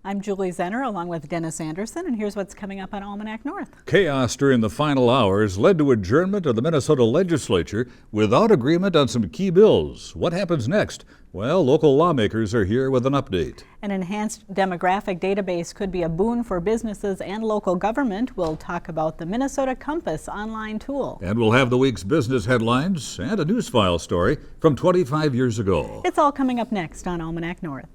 I'm Julie Zenner along with Dennis Anderson, and here's what's coming up on Almanac North. Chaos during the final hours led to adjournment of the Minnesota Legislature without agreement on some key bills. What happens next? Well, local lawmakers are here with an update. An enhanced demographic database could be a boon for businesses and local government. We'll talk about the Minnesota Compass online tool. And we'll have the week's business headlines and a news file story from 25 years ago. It's all coming up next on Almanac North.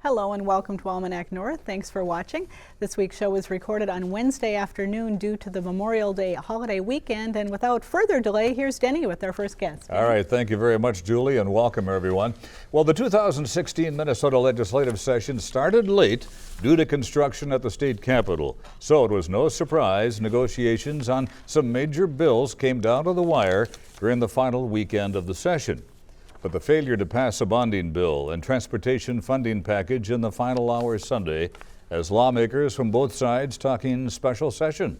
Hello and welcome to Almanac North. Thanks for watching. This week's show was recorded on Wednesday afternoon due to the Memorial Day holiday weekend. And without further delay, here's Denny with our first guest. All right, thank you very much, Julie, and welcome everyone. Well, the 2016 Minnesota legislative session started late due to construction at the state capitol. So it was no surprise negotiations on some major bills came down to the wire during the final weekend of the session. But the failure to pass a bonding bill and transportation funding package in the final hour Sunday has lawmakers from both sides talking special session.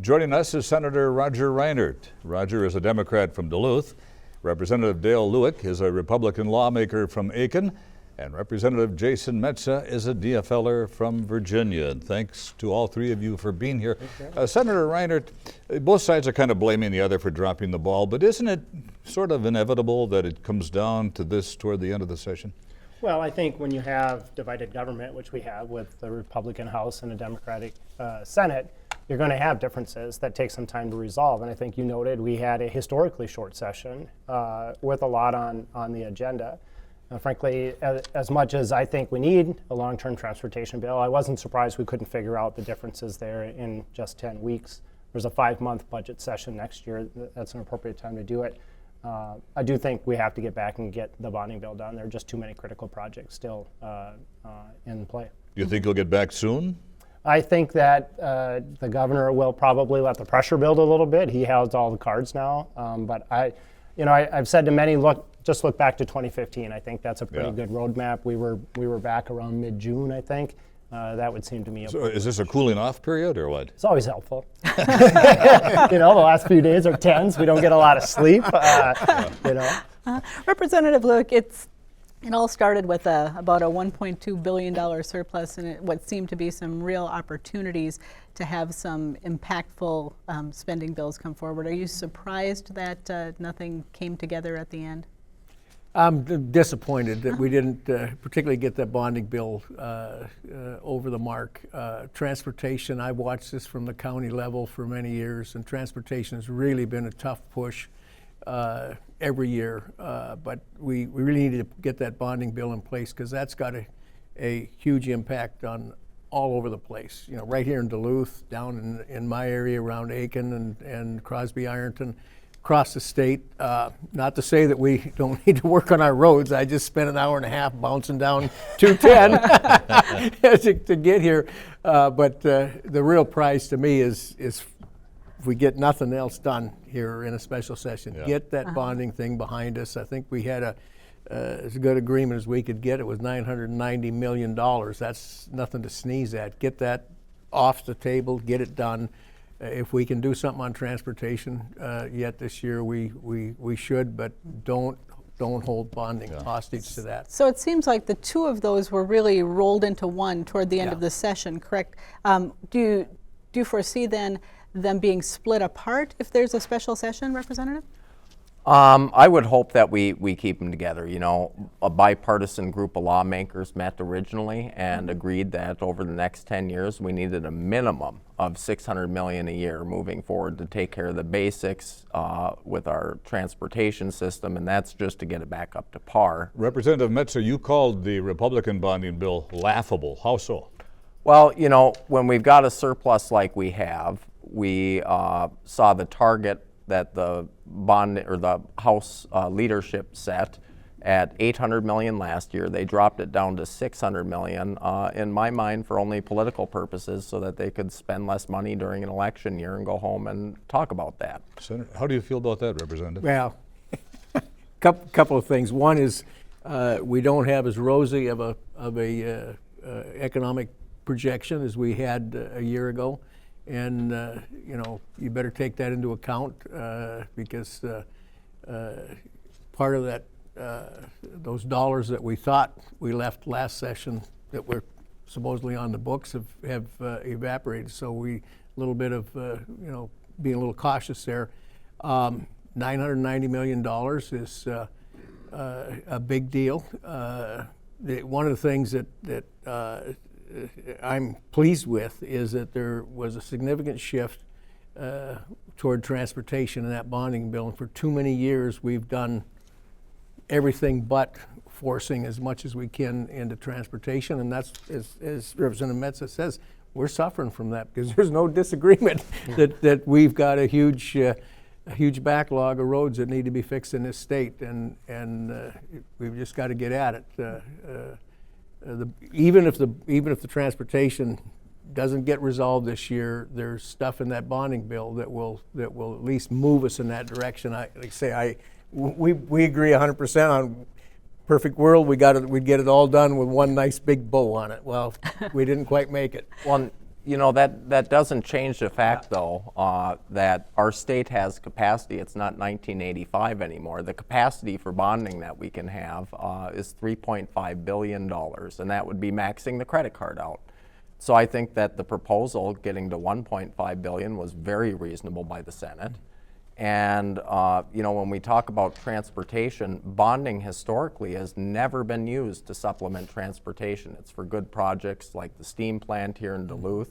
Joining us is Senator Roger Reinert. Roger is a Democrat from Duluth. Representative Dale Lueck is a Republican lawmaker from R-Aitkin. And Representative Jason Metsa is a DFLer from Virginia. And thanks to all three of you for being here. Senator Reinert, both sides are kind of blaming the other for dropping the ball, but isn't it sort of inevitable that it comes down to this toward the end of the session? Well, I think when you have divided government, which we have with the Republican House and a Democratic Senate, you're going to have differences that take some time to resolve. And I think you noted we had a historically short session with a lot on the agenda. Frankly, as much as I think we need a long-term transportation bill, I wasn't surprised we couldn't figure out the differences there in just 10 weeks. There's a 5-month budget session next year. That's an appropriate time to do it. I do think we have to get back and get the bonding bill done. There are just too many critical projects still in play. Do you think you'll get back soon? I think that the governor will probably let the pressure build a little bit. He has all the cards now. But I've said to many, just look back to 2015. I think that's a pretty good roadmap. We were back around mid-June, I think. That would seem to me. So is this a cooling off period or what? It's always helpful. The last few days are tense. We don't get a lot of sleep. Representative Lueck, it all started with about a $1.2 billion surplus and what seemed to be some real opportunities to have some impactful spending bills come forward. Are you surprised that nothing came together at the end? I'm disappointed that we didn't particularly get that bonding bill over the mark. Transportation, I've watched this from the county level for many years, and transportation has really been a tough push every year. But we really need to get that bonding bill in place because that's got a huge impact on all over the place. Right here in Duluth, down in my area around R-Aitkin and Crosby, Ironton, across the state. Not to say that we don't need to work on our roads. I just spent an hour and a half bouncing down 210 to get here. But the real prize to me is if we get nothing else done here in a special session, get that bonding thing behind us. I think we had as good agreement as we could get. It was $990 million. That's nothing to sneeze at. Get that off the table, get it done. If we can do something on transportation yet this year, we should, but don't hold bonding hostage to that. So it seems like the two of those were really rolled into one toward the end of the session, correct? Do you foresee then them being split apart if there's a special session, Representative? I would hope that we keep them together. You know, a bipartisan group of lawmakers met originally and agreed that over the next 10 years we needed a minimum of $600 million a year moving forward to take care of the basics with our transportation system, and that's just to get it back up to par. Representative Metsa, you called the Republican bonding bill laughable. How so? Well, you know, when we've got a surplus like we have, we saw the target that the bond or the House leadership set at $800 million last year. They dropped it down to $600 million, in my mind, for only political purposes, so that they could spend less money during an election year and go home and talk about that. Senator, how do you feel about that, Representative? Well, couple of things. One is we don't have as rosy of a economic projection as we had a year ago. And, you know, you better take that into account because part of that, those dollars that we thought we left last session that were supposedly on the books have evaporated. So a little bit of, you know, being a little cautious there. $990 million is a big deal. One of the things that I'm pleased with is that there was a significant shift toward transportation in that bonding bill. And for too many years, we've done everything but forcing as much as we can into transportation. And that's, as Representative Metsa says, we're suffering from that because there's no disagreement that we've got a huge backlog of roads that need to be fixed in this state. And we've just got to get at it. Even if the transportation doesn't get resolved this year, there's stuff in that bonding bill that will at least move us in that direction. We agree 100% on perfect world. We'd get it all done with one nice big bow on it. Well, we didn't quite make it. Well, you know, that doesn't change the fact, though, that our state has capacity. It's not 1985 anymore. The capacity for bonding that we can have is $3.5 billion, and that would be maxing the credit card out. So I think that the proposal getting to $1.5 billion was very reasonable by the Senate. And, you know, when we talk about transportation, bonding historically has never been used to supplement transportation. It's for good projects like the steam plant here in Duluth,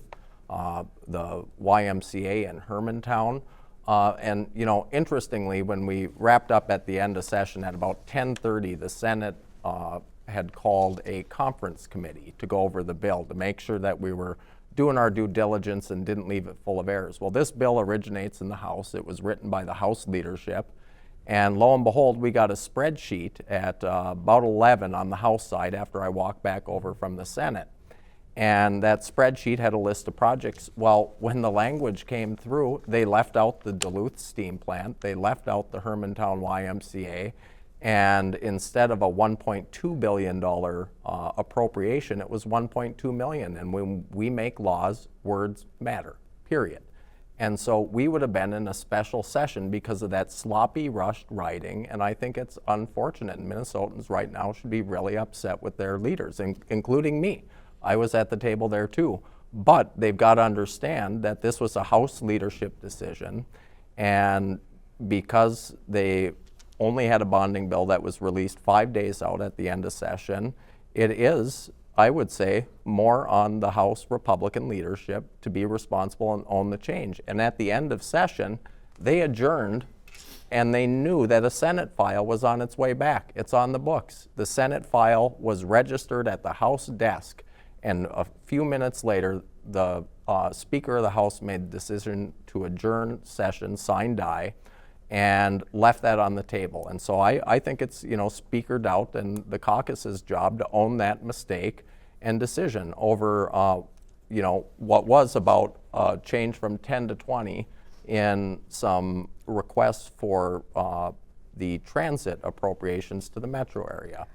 the YMCA in Hermantown. And, you know, interestingly, when we wrapped up at the end of session at about 10:30, the Senate had called a conference committee to go over the bill to make sure that we were doing our due diligence and didn't leave it full of errors. Well, this bill originates in the House. It was written by the House leadership. And lo and behold, we got a spreadsheet at about 11 on the House side after I walked back over from the Senate. And that spreadsheet had a list of projects. Well, when the language came through, they left out the Duluth steam plant. They left out the Hermantown YMCA. And instead of a $1.2 billion appropriation, it was $1.2 million. And when we make laws, words matter, period. And so we would have been in a special session because of that sloppy, rushed writing. And I think it's unfortunate. And Minnesotans right now should be really upset with their leaders, including me. I was at the table there too. But they've got to understand that this was a House leadership decision. And because they only had a bonding bill that was released 5 days out at the end of session, it is, I would say, more on the House Republican leadership to be responsible and own the change. And at the end of session, they adjourned and they knew that a Senate file was on its way back. It's on the books. The Senate file was registered at the House desk, and a few minutes later, the Speaker of the House made the decision to adjourn session, sign die, and left that on the table. And so I think it's, you know, Speaker Doubt and the caucus's job to own that mistake and decision over, you know, what was about change from 10 to 20 in some requests for the transit appropriations to the metro area.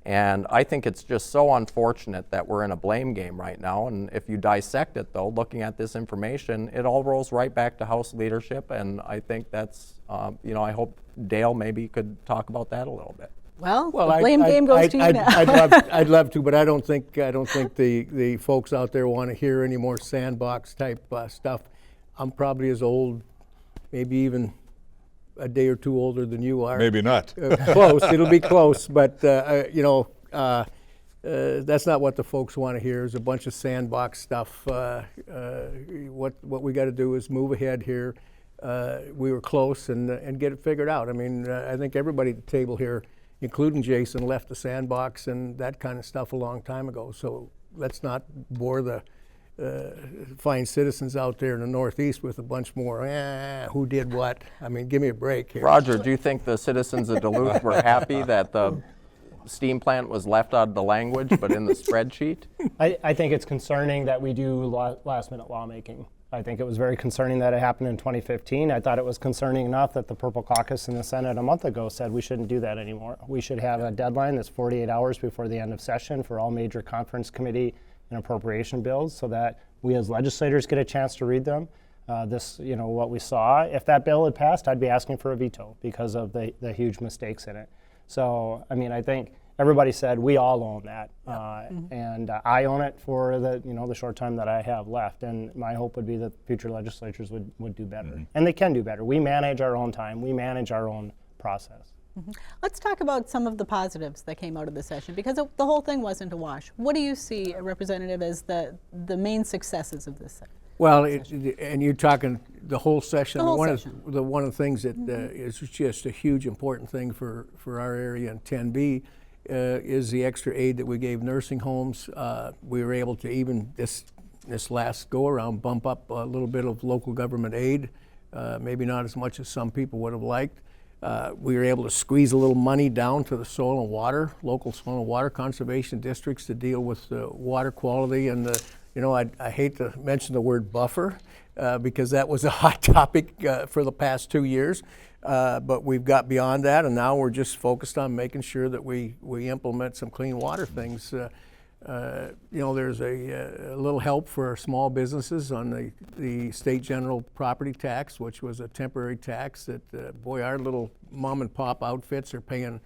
And I think it's just so unfortunate that we're in a blame game right now. And if you dissect it, though, looking at this information, it all rolls right back to House leadership. And I think that's, you know, I hope Dale maybe could talk about that a little bit. Well, the blame game goes to you now. I'd love to, but I don't think the folks out there want to hear any more sandbox type stuff. I'm probably as old, maybe even a day or two older than you are. Maybe not. Close. It'll be close, but that's not what the folks want to hear. Is a bunch of sandbox stuff. What we got to do is move ahead here. We were close and get it figured out. I mean, I think everybody at the table here, including Jason, left the sandbox and that kind of stuff a long time ago. So let's not bore the fine citizens out there in the Northeast with a bunch more, who did what? I mean, give me a break here. Roger, do you think the citizens of Duluth were happy that the steam plant was left out of the language but in the spreadsheet? I think it's concerning that we do last-minute lawmaking. I think it was very concerning that it happened in 2015. I thought it was concerning enough that the Purple Caucus in the Senate a month ago said we shouldn't do that anymore. We should have a deadline that's 48 hours before the end of session for all major conference committee and appropriation bills so that we as legislators get a chance to read them. What we saw, if that bill had passed, I'd be asking for a veto because of the huge mistakes in it. So, I mean, I think everybody said we all own that, and I own it for the short time that I have left. And my hope would be that future legislatures would do better, and they can do better. We manage our own time. We manage our own process. Let's talk about some of the positives that came out of the session, because the whole thing wasn't a wash. What do you see, Representative, as the main successes of this session? Well, and you're talking the whole session. The whole one session. One of the things that is just a huge important thing for our area in 10B is the extra aid that we gave nursing homes. We were able to even this last go around bump up a little bit of local government aid, maybe not as much as some people would have liked. We were able to squeeze a little money down to the soil and water, local soil and water conservation districts to deal with the water quality and I hate to mention the word buffer because that was a hot topic for the past 2 years, but we've got beyond that, and now we're just focused on making sure that we implement some clean water things. There's a little help for small businesses on the state general property tax, which was a temporary tax that, our little mom and pop outfits are paying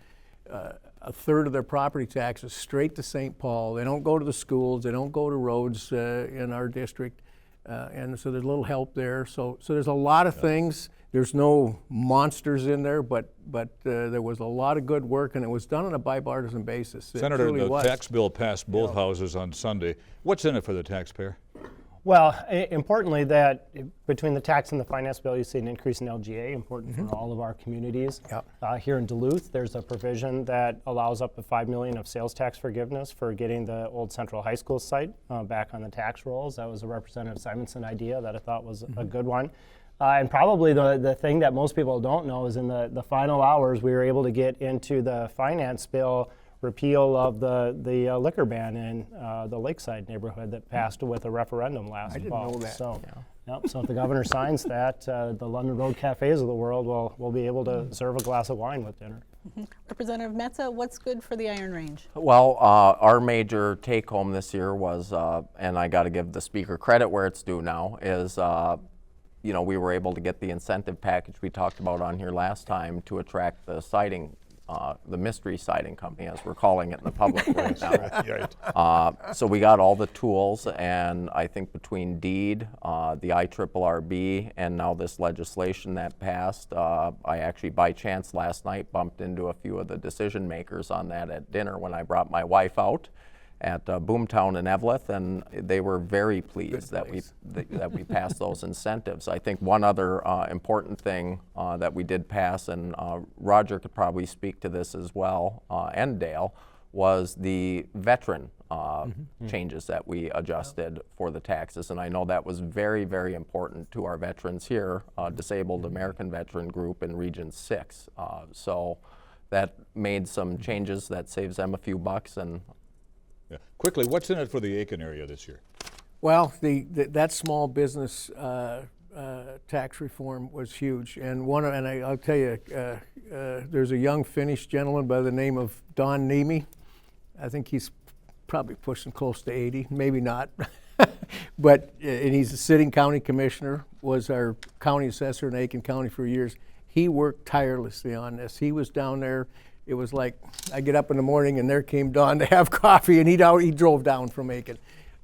a third of their property taxes straight to St. Paul. They don't go to the schools, they don't go to roads in our district, and so there's a little help there. So there's a lot of things. There's no monsters in there, but there was a lot of good work, and it was done on a bipartisan basis. Senator, the tax bill passed both houses on Sunday. What's in it for the taxpayer? Well, importantly, that between the tax and the finance bill, you see an increase in LGA, important for all of our communities. Yep. Here in Duluth, there's a provision that allows up to $5 million of sales tax forgiveness for getting the old Central High School site back on the tax rolls. That was a Representative Simonson idea that I thought was a good one. And probably the thing that most people don't know is in the final hours, we were able to get into the finance bill repeal of the liquor ban in the Lakeside neighborhood that passed with a referendum last fall. I didn't know that. So if the governor signs that, the London Road cafes of the world will be able to serve a glass of wine with dinner. Representative Metsa, what's good for the Iron Range? Well, our major take-home this year was, and I got to give the speaker credit where it's due now, is we were able to get the incentive package we talked about on here last time to attract the siding, the mystery siding company, as we're calling it in the public right now. So we got all the tools, and I think between DEED, the IRRRB, and now this legislation that passed, I actually by chance last night bumped into a few of the decision makers on that at dinner when I brought my wife out at Boomtown in Eveleth, and they were very pleased that we passed those incentives. I think one other important thing that we did pass, and Roger could probably speak to this as well, and Dale, was the veteran changes that we adjusted for the taxes. And I know that was very, very important to our veterans here, Disabled American Veteran Group in Region 6. So that made some changes that saves them a few bucks. And Quickly, what's in it for the Aitkin area this year? Well, that small business tax reform was huge, and I'll tell you, there's a young Finnish gentleman by the name of Don Niemi. I think he's probably pushing close to 80, maybe not, but and he's a sitting county commissioner. Was our county assessor in Aitkin County for years. He worked tirelessly on this. He was down there. It was like I get up in the morning and there came Don to have coffee, and he drove down from Aitkin.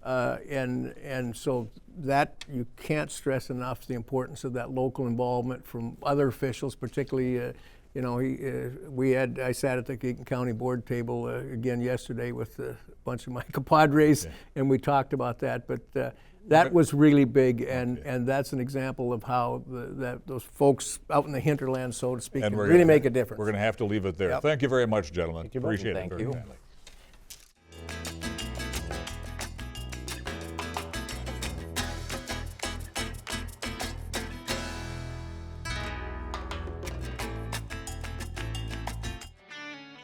And so that, you can't stress enough the importance of that local involvement from other officials, particularly, you know, I sat at the Aiken County Board table again yesterday with a bunch of my compadres, and we talked about that. But that was really big, and that's an example of how those folks out in the hinterland, so to speak, can really make a difference. We're going to have to leave it there. Yep. Thank you very much, gentlemen. Thank you, Appreciate it. Thank very you. kindly.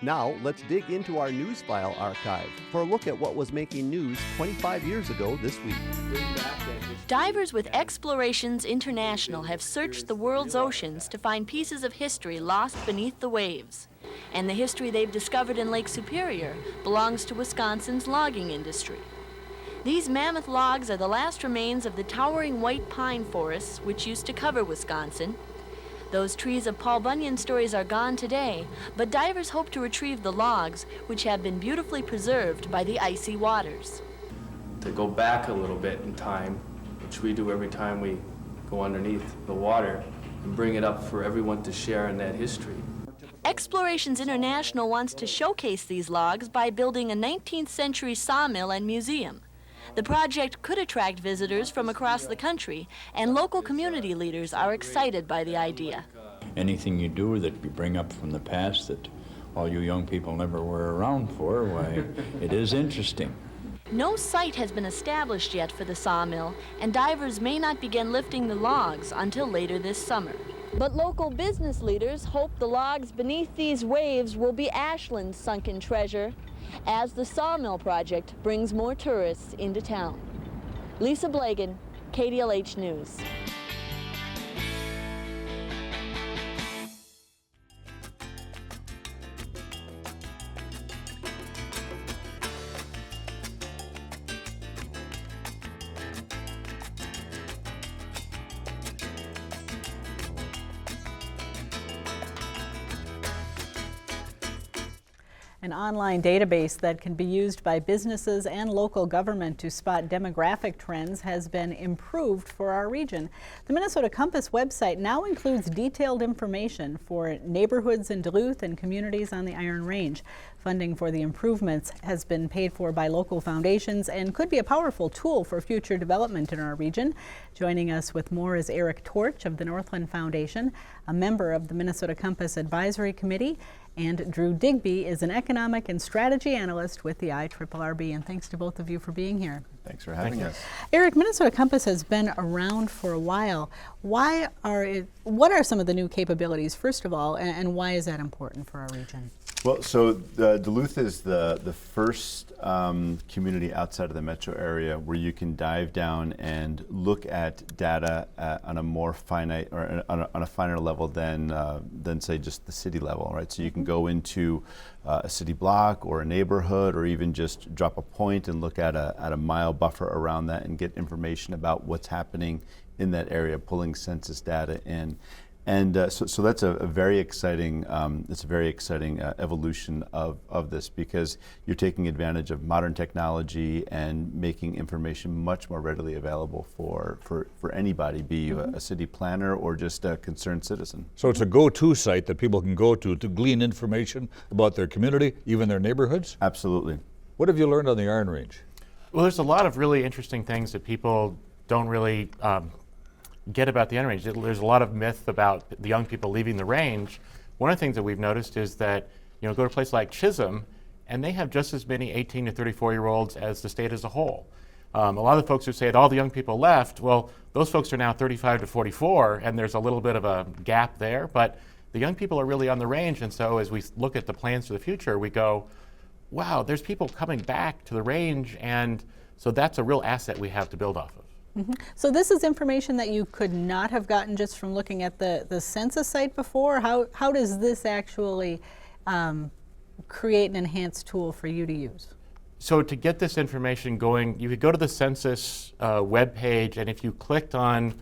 Now, let's dig into our news file archive for a look at what was making news 25 years ago this week. Divers with Explorations International have searched the world's oceans to find pieces of history lost beneath the waves. And the history they've discovered in Lake Superior belongs to Wisconsin's logging industry. These mammoth logs are the last remains of the towering white pine forests which used to cover Wisconsin. Those trees of Paul Bunyan's stories are gone today, but divers hope to retrieve the logs, which have been beautifully preserved by the icy waters. To go back a little bit in time, which we do every time we go underneath the water, and bring it up for everyone to share in that history. Explorations International wants to showcase these logs by building a 19th century sawmill and museum. The project could attract visitors from across the country, and local community leaders are excited by the idea. Anything you do that you bring up from the past that all you young people never were around for, why, it is interesting. No site has been established yet for the sawmill, and divers may not begin lifting the logs until later this summer. But local business leaders hope the logs beneath these waves will be Ashland's sunken treasure, as the sawmill project brings more tourists into town. Lisa Blagan, KDLH News. An online database that can be used by businesses and local government to spot demographic trends has been improved for our region. The Minnesota Compass website now includes detailed information for neighborhoods in Duluth and communities on the Iron Range. Funding for the improvements has been paid for by local foundations and could be a powerful tool for future development in our region. Joining us with more is Erik Torch of the Northland Foundation, a member of the Minnesota Compass Advisory Committee, and Drew Digby is an economic and strategy analyst with the IRRRB. And thanks to both of you for being here. Thanks for having us. Erik, Minnesota Compass has been around for a while. What are some of the new capabilities, first of all, and why is that important for our region? Well, so Duluth is the first community outside of the metro area where you can dive down and look at data on a more finite or on a finer level than say just the city level, right? So you can go into a city block or a neighborhood, or even just drop a point and look at a mile buffer around that and get information about what's happening in that area, pulling census data in. And so that's a very exciting, evolution of this, because you're taking advantage of modern technology and making information much more readily available for anybody, be you a city planner or just a concerned citizen. So it's a go-to site that people can go to glean information about their community, even their neighborhoods? Absolutely. What have you learned on the Iron Range? Well, there's a lot of really interesting things that people don't really get about the Iron Range. There's a lot of myth about the young people leaving the range. One of the things that we've noticed is that, go to a place like Chisholm, and they have just as many 18 to 34-year-olds as the state as a whole. A lot of the folks who say that all the young people left, well, those folks are now 35 to 44, and there's a little bit of a gap there, but the young people are really on the range, and so as we look at the plans for the future, we go, wow, there's people coming back to the range, and so that's a real asset we have to build off of. Mm-hmm. So this is information that you could not have gotten just from looking at the census site before? How does this actually create an enhanced tool for you to use? So to get this information going, you could go to the census webpage, and if you clicked on,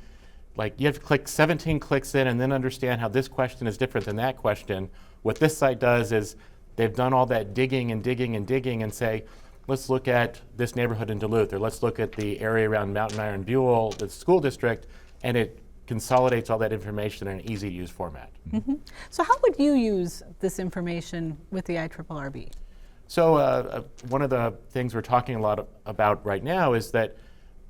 you have to click 17 clicks in and then understand how this question is different than that question. What this site does is they've done all that digging and say, let's look at this neighborhood in Duluth, or let's look at the area around Mountain Iron Buell, the school district, and it consolidates all that information in an easy-to-use format. So how would you use this information with the IRRRB? So one of the things we're talking a lot about right now is that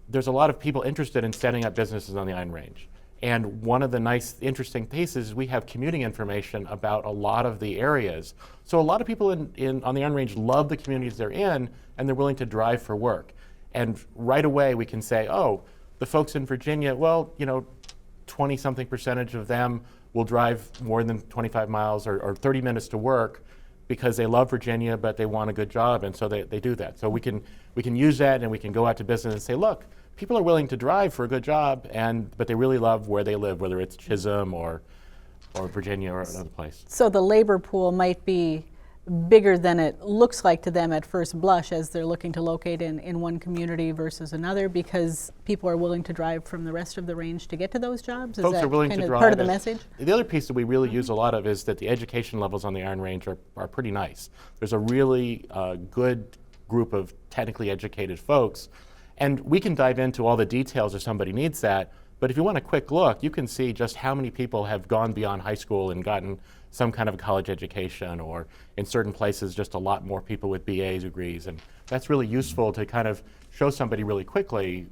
there's a lot of people interested in setting up businesses on the Iron Range. And one of the nice, interesting pieces is we have commuting information about a lot of the areas. So a lot of people on the Iron Range love the communities they're in, and they're willing to drive for work. And right away we can say, oh, the folks in Virginia, well, 20-something% of them will drive more than 25 miles or 30 minutes to work because they love Virginia, but they want a good job, and so they do that. So we can use that, and we can go out to business and say, look, people are willing to drive for a good job, but they really love where they live, whether it's Chisholm or Virginia or another place. So the labor pool might be bigger than it looks like to them at first blush as they're looking to locate in one community versus another, because people are willing to drive from the rest of the range to get to those jobs? Is Folks that are willing kind to of drive. part of the message? The other piece that we really use a lot of is that the education levels on the Iron Range are pretty nice. There's a really good group of technically educated folks, and we can dive into all the details if somebody needs that. But if you want a quick look, you can see just how many people have gone beyond high school and gotten some kind of a college education, or in certain places just a lot more people with BA degrees. And that's really useful to kind of show somebody really quickly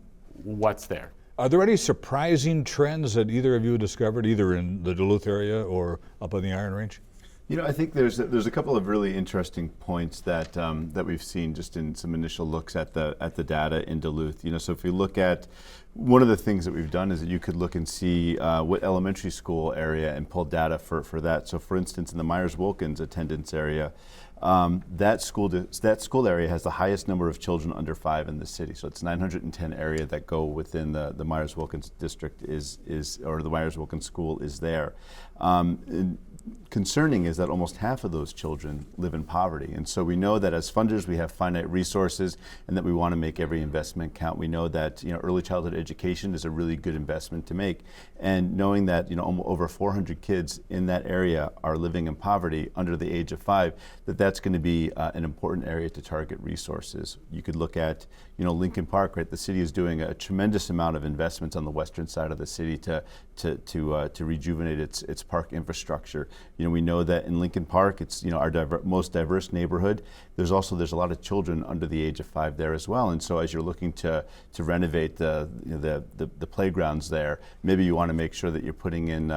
what's there. Are there any surprising trends that either of you discovered, either in the Duluth area or up on the Iron Range? I think there's a couple of really interesting points that that we've seen just in some initial looks at the data in Duluth. So if you look at, one of the things that we've done is that you could look and see what elementary school area and pull data for that. So for instance, in the Myers-Wilkins attendance area, that school area has the highest number of children under 5 in the city. So it's 910 area that go within the Myers-Wilkins district or the Myers-Wilkins school is there. Concerning is that almost half of those children live in poverty. And so we know that as funders we have finite resources and that we want to make every investment count. We know that early childhood education is a really good investment to make. And knowing that over 400 kids in that area are living in poverty under the age of 5, that's going to be an important area to target resources. You could look at Lincoln Park, right? The city is doing a tremendous amount of investments on the western side of the city to rejuvenate its park infrastructure. We know that in Lincoln Park, it's our most diverse neighborhood. There's a lot of children under the age of 5 there as well. And so as you're looking to renovate the playgrounds there, maybe you want to make sure that you're putting in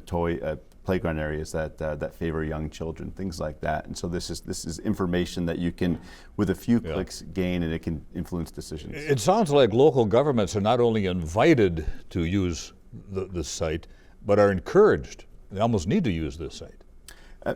toy playground areas that favor young children, things like that. And so this is information that you can, with a few clicks, gain, and it can influence decisions. It sounds like local governments are not only invited to use the site, but are encouraged. They almost need to use this site.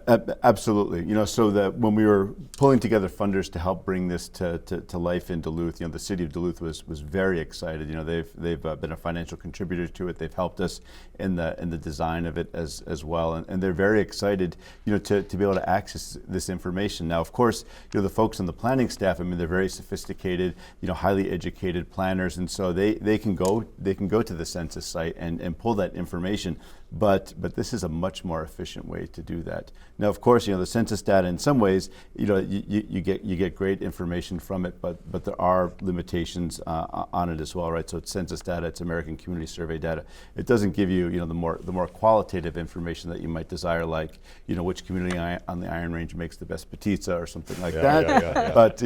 Absolutely. So that when we were pulling together funders to help bring this to life in Duluth, the city of Duluth was very excited. They've been a financial contributor to it. They've helped us in the design of it as well, and they're very excited to be able to access this information. Now, of course, the folks on the planning staff, they're very sophisticated, highly educated planners, and so they can go to the census site and pull that information. But this is a much more efficient way to do that. Now, of course, the census data in some ways, you get great information from it, but there are limitations on it as well, right? So it's census data, it's American Community Survey data. It doesn't give you the more qualitative information that you might desire, like which community on the Iron Range makes the best pizza or something like that. Yeah. But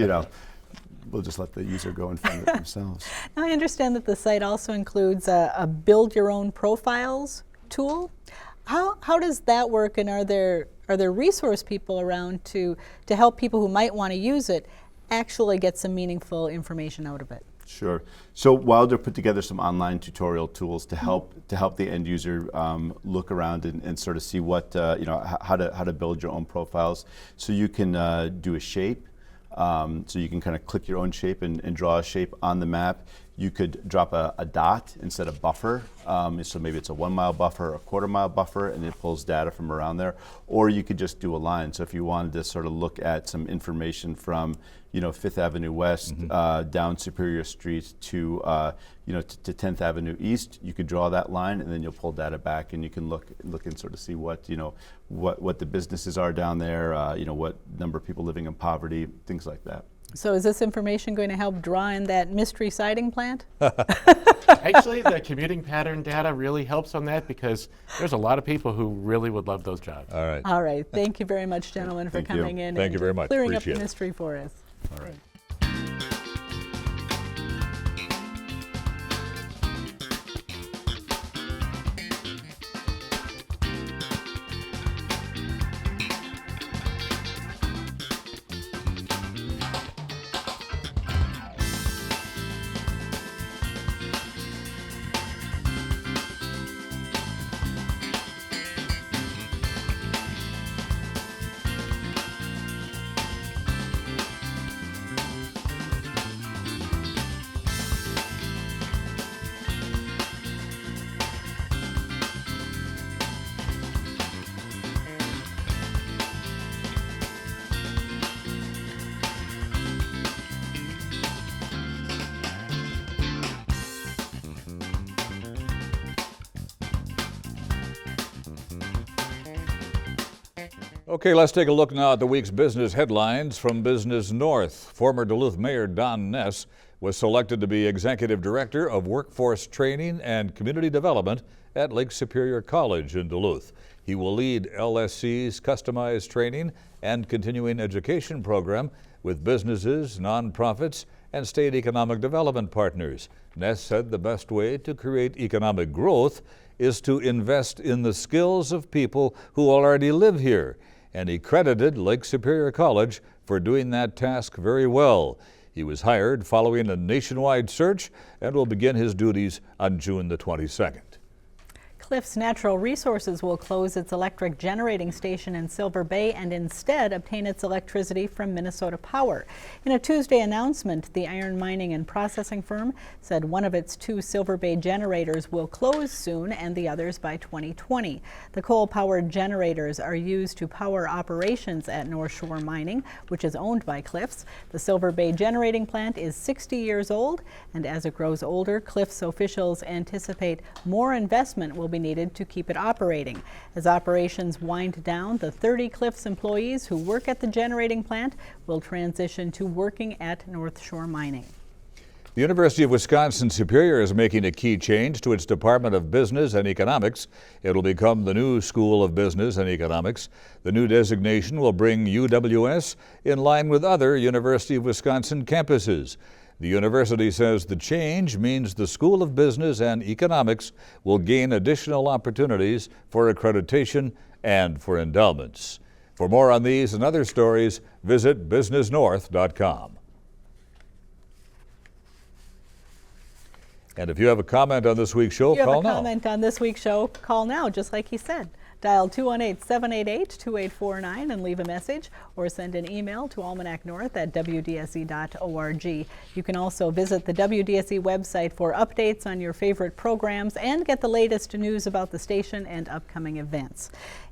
we'll just let the user go and find it themselves. Now, I understand that the site also includes a build your own profiles tool. How does that work, and are there resource people around to help people who might want to use it actually get some meaningful information out of it? Sure. So Wilder put together some online tutorial tools to help the end user look around and sort of see what how to build your own profiles. So you can do a shape. So you can kind of click your own shape and draw a shape on the map. You could drop a dot instead of buffer. So maybe it's a 1 mile buffer, a 1/4 mile buffer, and it pulls data from around there. Or you could just do a line. So if you wanted to sort of look at some information from 5th Avenue West down Superior Street to 10th Avenue East, you could draw that line, and then you'll pull data back, and you can look and sort of see what the businesses are down there, what number of people living in poverty, things like that. So is this information going to help draw in that mystery siding plant? Actually, the commuting pattern data really helps on that because there's a lot of people who really would love those jobs. All right. All right. Thank you very much, gentlemen, for Thank you. coming in Thank and you very much. clearing up Appreciate the it. mystery for us. All right. Okay, let's take a look now at the week's business headlines from Business North. Former Duluth Mayor Don Ness was selected to be Executive Director of Workforce Training and Community Development at Lake Superior College in Duluth. He will lead LSC's customized training and continuing education program with businesses, nonprofits, and state economic development partners. Ness said the best way to create economic growth is to invest in the skills of people who already live here, and he credited Lake Superior College for doing that task very well. He was hired following a nationwide search and will begin his duties on June the 22nd. Cliffs Natural Resources will close its electric generating station in Silver Bay and instead obtain its electricity from Minnesota Power. In a Tuesday announcement, the iron mining and processing firm said one of its 2 Silver Bay generators will close soon and the others by 2020. The coal-powered generators are used to power operations at North Shore Mining, which is owned by Cliffs. The Silver Bay generating plant is 60 years old, and as it grows older, Cliffs officials anticipate more investment will be needed to keep it operating. As operations wind down, the 30 Cliffs employees who work at the generating plant will transition to working at North Shore Mining. The University of Wisconsin-Superior is making a key change to its Department of Business and Economics. It will become the new School of Business and Economics. The new designation will bring UWS in line with other University of Wisconsin campuses. The university says the change means the School of Business and Economics will gain additional opportunities for accreditation and for endowments. For more on these and other stories, visit businessnorth.com. And if you have a comment on this week's show, If you call have a now. comment on this week's show, call now, just like he said. Dial 218-788-2849 and leave a message, or send an email to almanacnorth@wdse.org. You can also visit the WDSE website for updates on your favorite programs and get the latest news about the station and upcoming events.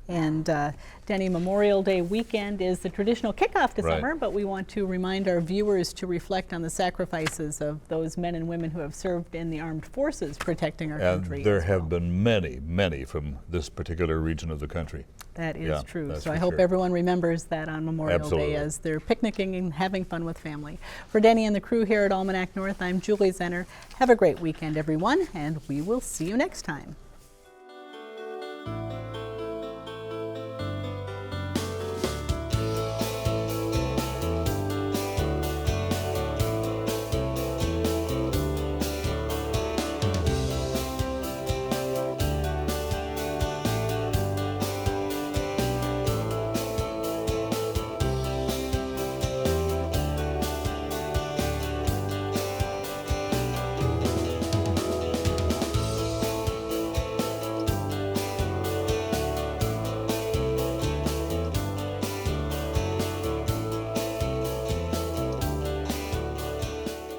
And Denny, Memorial Day weekend is the traditional kickoff to Right. summer, but we want to remind our viewers to reflect on the sacrifices of those men and women who have served in the armed forces protecting our And country. there as have well. been many, many from this particular region of the country. That is Yeah, true. that's So for I hope sure. everyone remembers that on Memorial Absolutely. Day as they're picnicking and having fun with family. For Denny and the crew here at Almanac North, I'm Julie Zenner. Have a great weekend, everyone, and we will see you next time.